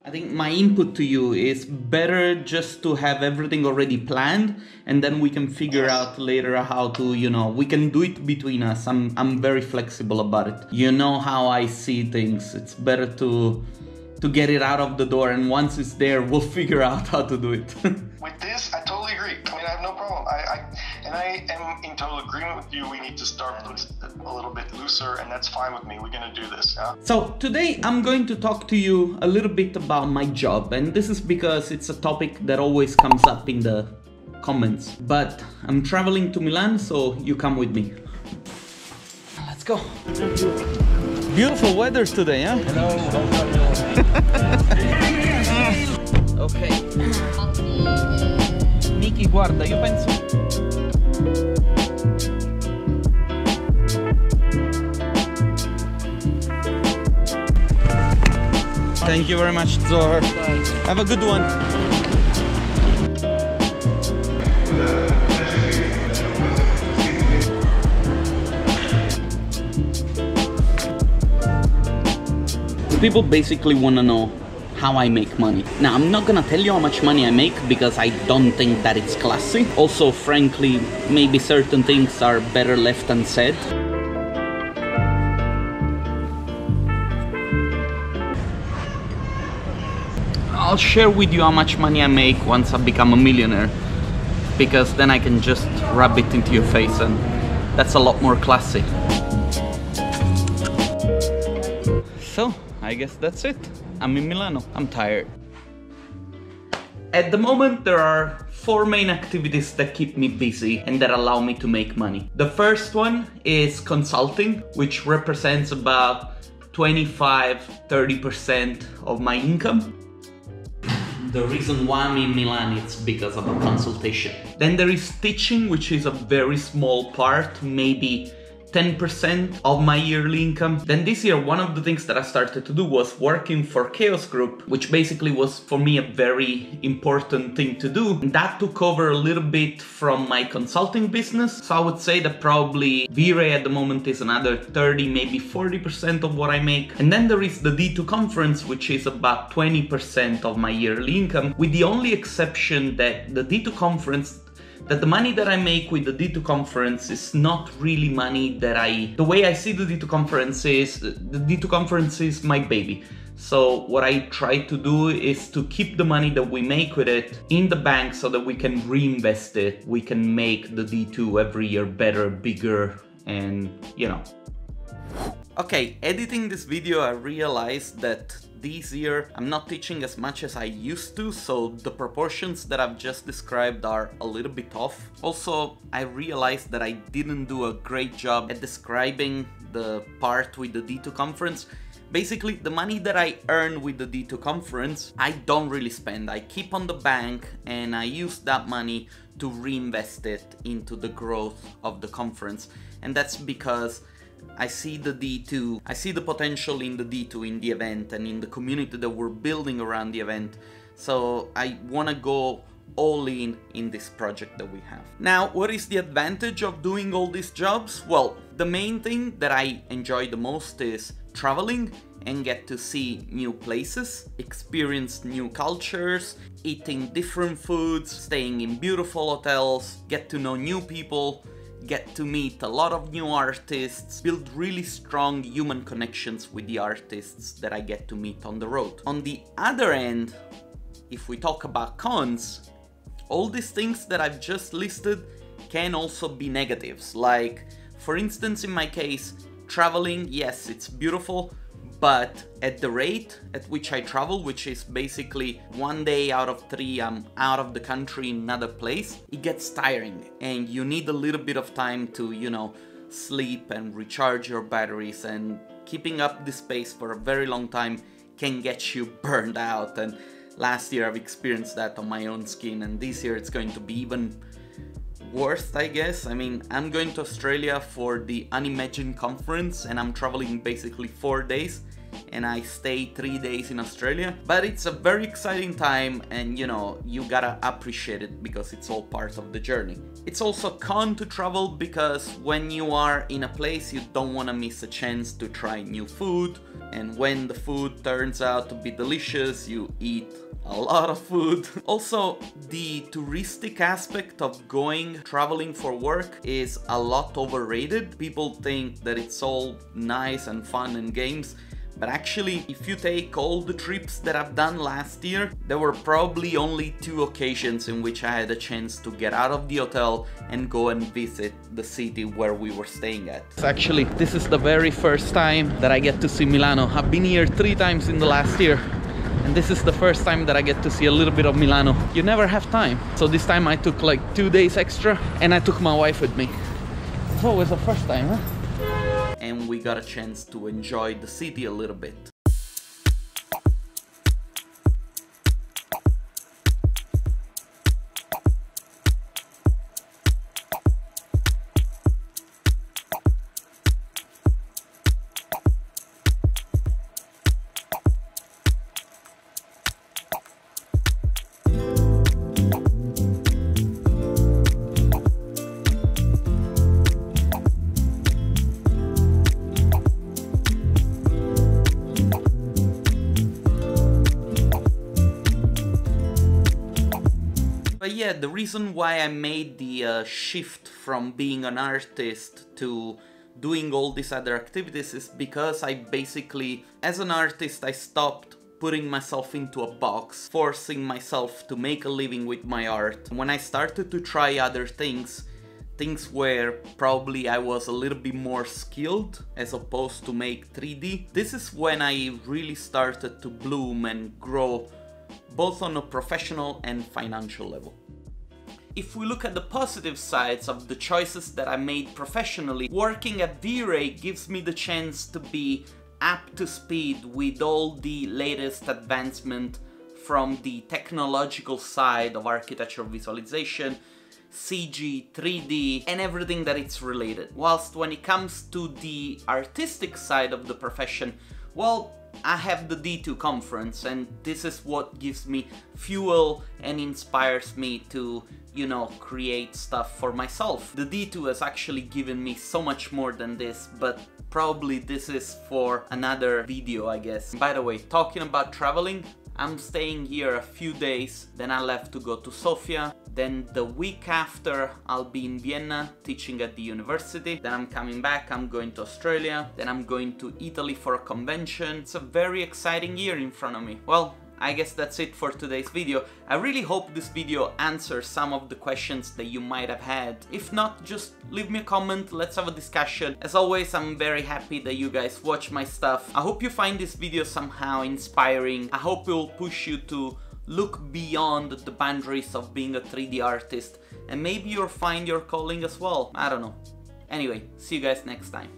I think my input to you is better just to have everything already planned, and then we can figure out later how to, we can do it between us. I'm very flexible about it. You know how I see things. It's better to get it out of the door, and once it's there, we'll figure out how to do it. With this, I totally agree. I mean, I have no problem. I am in total agreement with you. We need to start a little bit looser, and that's fine with me. We're gonna do this, yeah? So today I'm going to talk to you a little bit about my job, and this is because it's a topic that always comes up in the comments. But I'm traveling to Milan, so you come with me. Let's go. Beautiful weather today, huh? Hello. Ok. Miki, guarda, io penso... Thank you very much, Zohar. Have a good one. People basically want to know how I make money. Now, I'm not gonna tell you how much money I make because I don't think that it's classy. Also, frankly, maybe certain things are better left unsaid. I'll share with you how much money I make once I become a millionaire, because then I can just rub it into your face, and that's a lot more classy. So, I guess that's it. I'm in Milano. I'm tired. At the moment, there are 4 main activities that keep me busy and that allow me to make money. The first one is consulting, which represents about 25–30% of my income. The reason why I'm in Milan is because of a consultation. Then there is teaching, which is a very small part, maybe 10% of my yearly income. Then this year, one of the things that I started to do was working for Chaos Group, which basically was for me a very important thing to do. And that took over a little bit from my consulting business. So I would say that probably V-Ray at the moment is another 30, maybe 40% of what I make. And then there is the D2 conference, which is about 20% of my yearly income, with the only exception that the D2 conference, that the money that I make with the D2 conference is not really money that the way I see the D2 conference is my baby. So what I try to do is to keep the money that we make with it in the bank so that we can reinvest it. We can make the D2 every year better, bigger, and Okay, editing this video, I realized that this year I'm not teaching as much as I used to, so the proportions that I've just described are a little bit off. Also, I realized that I didn't do a great job at describing the part with the D2 conference. Basically, the money that I earn with the D2 conference, I don't really spend. I keep on the bank and I use that money to reinvest it into the growth of the conference. And that's because I see the D2, I see the potential in the D2, in the event, and in the community that we're building around the event. So I want to go all in this project that we have. Now, what is the advantage of doing all these jobs? Well, the main thing that I enjoy the most is traveling and get to see new places, experience new cultures, eating different foods, staying in beautiful hotels, get to know new people, get to meet a lot of new artists, build really strong human connections with the artists that I get to meet on the road. On the other end, if we talk about cons, all these things that I've just listed can also be negatives. Like, for instance, in my case, traveling, yes, it's beautiful, but at the rate at which I travel, which is basically 1 day out of 3 I'm out of the country in another place, it gets tiring and you need a little bit of time to, sleep and recharge your batteries, and keeping up this pace for a very long time can get you burned out. And last year I've experienced that on my own skin, and this year it's going to be even worse, I guess. I mean, I'm going to Australia for the Unimagined conference and I'm traveling basically 4 days, and I stay 3 days in Australia. But it's a very exciting time, and you know, you gotta appreciate it because it's all part of the journey. It's also a con to travel because when you are in a place, you don't want to miss a chance to try new food, and when the food turns out to be delicious, you eat a lot of food. Also, the touristic aspect of traveling for work is a lot overrated. People think that it's all nice and fun and games, but actually, if you take all the trips that I've done last year, there were probably only 2 occasions in which I had a chance to get out of the hotel and go and visit the city where we were staying at. Actually, this is the very first time that I get to see Milano. I've been here 3 times in the last year, and this is the first time that I get to see a little bit of Milano. You never have time. So this time I took like 2 days extra, and I took my wife with me. It's always the first time, huh? And we got a chance to enjoy the city a little bit. But yeah, the reason why I made the shift from being an artist to doing all these other activities is because I basically, as an artist, I stopped putting myself into a box, forcing myself to make a living with my art. When I started to try other things where probably I was a little bit more skilled as opposed to make 3D, this is when I really started to bloom and grow, both on a professional and financial level. If we look at the positive sides of the choices that I made professionally, working at V-Ray gives me the chance to be up to speed with all the latest advancement from the technological side of architectural visualization, CG, 3D, and everything that it's related. Whilst when it comes to the artistic side of the profession, well, I have the D2 conference, and this is what gives me fuel and inspires me to, you know, create stuff for myself. The D2 has actually given me so much more than this, but probably this is for another video, I guess. By the way, talking about traveling, I'm staying here a few days, then I left to go to Sofia, then the week after I'll be in Vienna teaching at the university, then I'm coming back, I'm going to Australia, then I'm going to Italy for a convention. It's a very exciting year in front of me. Well, I guess that's it for today's video. I really hope this video answers some of the questions that you might have had. If not, just leave me a comment, let's have a discussion. As always, I'm very happy that you guys watch my stuff. I hope you find this video somehow inspiring. I hope it will push you to look beyond the boundaries of being a 3D artist, and maybe you'll find your calling as well. I don't know. Anyway, see you guys next time.